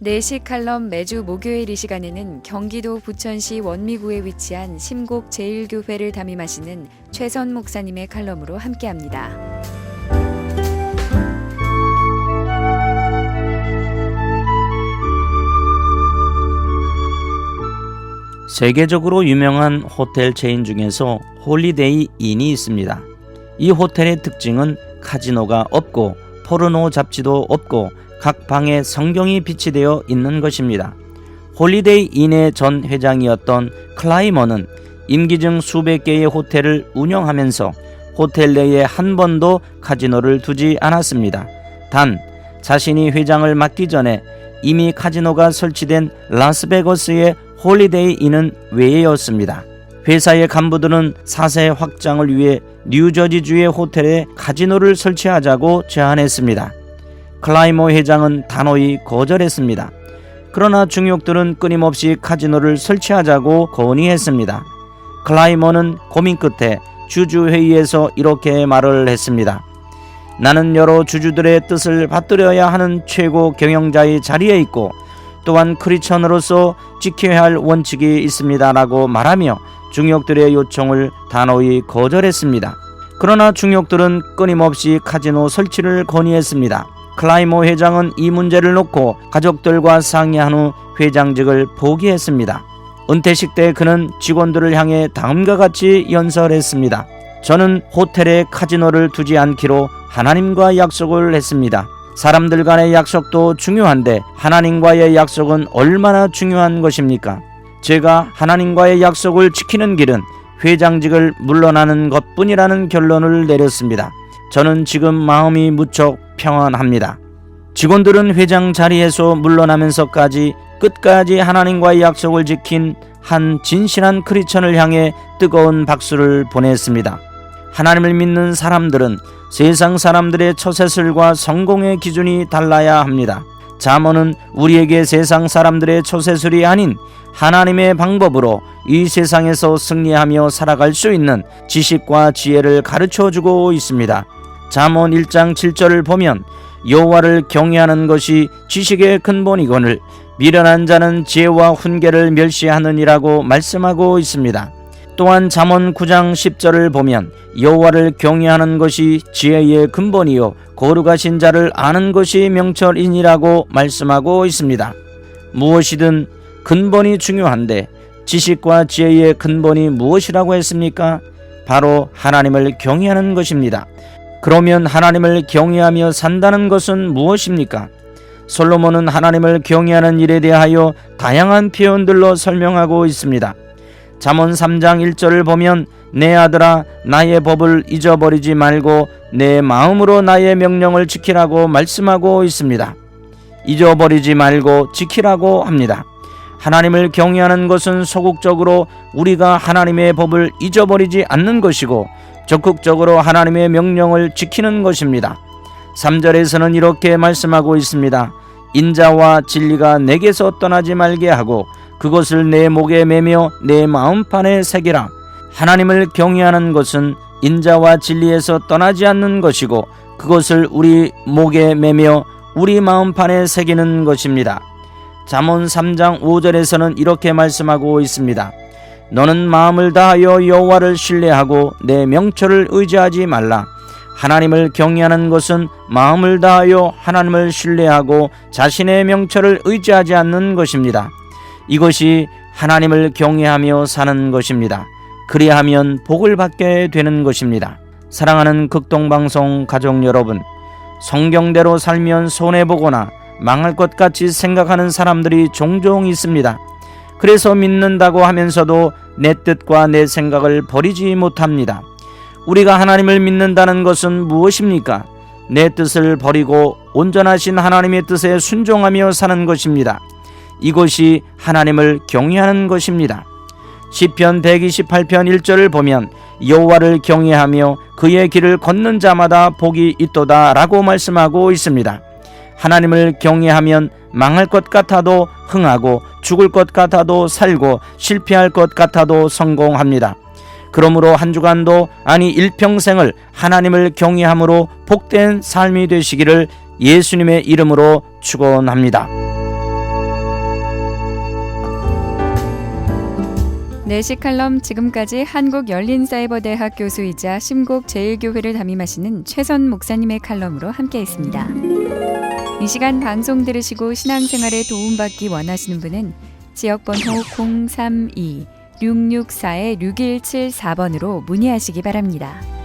내시 칼럼 매주 목요일 이 시간에는 경기도 부천시 원미구에 위치한 심곡 제1교회를 담임하시는 최선 목사님의 칼럼으로 함께합니다. 세계적으로 유명한 호텔 체인 중에서 홀리데이 인이 있습니다. 이 호텔의 특징은 카지노가 없고 포르노 잡지도 없고 각 방에 성경이 비치되어 있는 것입니다. 홀리데이 인의 전 회장이었던 클라이머는 임기 중 수백 개의 호텔을 운영하면서 호텔 내에 한 번도 카지노를 두지 않았습니다. 단 자신이 회장을 맡기 전에 이미 카지노가 설치된 라스베거스의 홀리데이 인은 외였습니다. 회사의 간부들은 사세 확장을 위해 뉴저지주의 호텔에 카지노를 설치하자고 제안했습니다. 클라이머 회장은 단호히 거절했습니다. 그러나 중역들은 끊임없이 카지노를 설치하자고 건의했습니다. 클라이머는 고민 끝에 주주회의에서 이렇게 말을 했습니다. 나는 여러 주주들의 뜻을 받들어야 하는 최고 경영자의 자리에 있고 또한 크리스천으로서 지켜야 할 원칙이 있습니다라고 말하며 중역들의 요청을 단호히 거절했습니다. 그러나 중역들은 끊임없이 카지노 설치를 건의했습니다. 클라이머 회장은 이 문제를 놓고 가족들과 상의한 후 회장직을 포기했습니다. 은퇴식 때 그는 직원들을 향해 다음과 같이 연설했습니다. 저는 호텔에 카지노를 두지 않기로 하나님과 약속을 했습니다. 사람들 간의 약속도 중요한데 하나님과의 약속은 얼마나 중요한 것입니까? 제가 하나님과의 약속을 지키는 길은 회장직을 물러나는 것뿐이라는 결론을 내렸습니다. 저는 지금 마음이 무척 평안합니다. 직원들은 회장 자리에서 물러나면서까지 끝까지 하나님과의 약속을 지킨 한 진실한 크리스천을 향해 뜨거운 박수를 보냈습니다. 하나님을 믿는 사람들은 세상 사람들의 처세술과 성공의 기준이 달라야 합니다. 잠언은 우리에게 세상 사람들의 처세술이 아닌 하나님의 방법으로 이 세상에서 승리하며 살아갈 수 있는 지식과 지혜를 가르쳐주고 있습니다. 잠언 1장 7절을 보면 여호와를 경외하는 것이 지식의 근본이거늘 미련한 자는 지혜와 훈계를 멸시하느니라고 말씀하고 있습니다. 또한 잠언 9장 10절을 보면 여호와를 경외하는 것이 지혜의 근본이요 거룩하신 자를 아는 것이 명철이니라고 말씀하고 있습니다. 무엇이든 근본이 중요한데 지식과 지혜의 근본이 무엇이라고 했습니까? 바로 하나님을 경외하는 것입니다. 그러면 하나님을 경외하며 산다는 것은 무엇입니까? 솔로몬은 하나님을 경외하는 일에 대하여 다양한 표현들로 설명하고 있습니다. 잠언 3장 1절을 보면 내 아들아 나의 법을 잊어버리지 말고 내 마음으로 나의 명령을 지키라고 말씀하고 있습니다. 잊어버리지 말고 지키라고 합니다. 하나님을 경외하는 것은 소극적으로 우리가 하나님의 법을 잊어버리지 않는 것이고 적극적으로 하나님의 명령을 지키는 것입니다. 3절에서는 이렇게 말씀하고 있습니다. 인자와 진리가 내게서 떠나지 말게 하고 그것을 내 목에 매며 내 마음판에 새기라. 하나님을 경외하는 것은 인자와 진리에서 떠나지 않는 것이고 그것을 우리 목에 매며 우리 마음판에 새기는 것입니다. 잠언 3장 5절에서는 이렇게 말씀하고 있습니다. 너는 마음을 다하여 여호와를 신뢰하고 내 명철을 의지하지 말라. 하나님을 경외하는 것은 마음을 다하여 하나님을 신뢰하고 자신의 명철을 의지하지 않는 것입니다. 이것이 하나님을 경외하며 사는 것입니다. 그리하면 복을 받게 되는 것입니다. 사랑하는 극동방송 가족 여러분, 성경대로 살면 손해보거나 망할 것 같이 생각하는 사람들이 종종 있습니다. 그래서 믿는다고 하면서도 내 뜻과 내 생각을 버리지 못합니다. 우리가 하나님을 믿는다는 것은 무엇입니까? 내 뜻을 버리고 온전하신 하나님의 뜻에 순종하며 사는 것입니다. 이것이 하나님을 경외하는 것입니다. 시편 128편 1절을 보면 여호와를 경외하며 그의 길을 걷는 자마다 복이 있도다 라고 말씀하고 있습니다. 하나님을 경외하면 망할 것 같아도 흥하고 죽을 것 같아도 살고 실패할 것 같아도 성공합니다. 그러므로 한 주간도 아니 일평생을 하나님을 경외함으로 복된 삶이 되시기를 예수님의 이름으로 축원합니다. 내시 칼럼 지금까지 한국열린사이버대학 교수이자 심곡제일교회를 담임하시는 최선 목사님의 칼럼으로 함께했습니다. 이 시간 방송 들으시고 신앙생활에 도움받기 원하시는 분은 지역번호 032-664-6174번으로 문의하시기 바랍니다.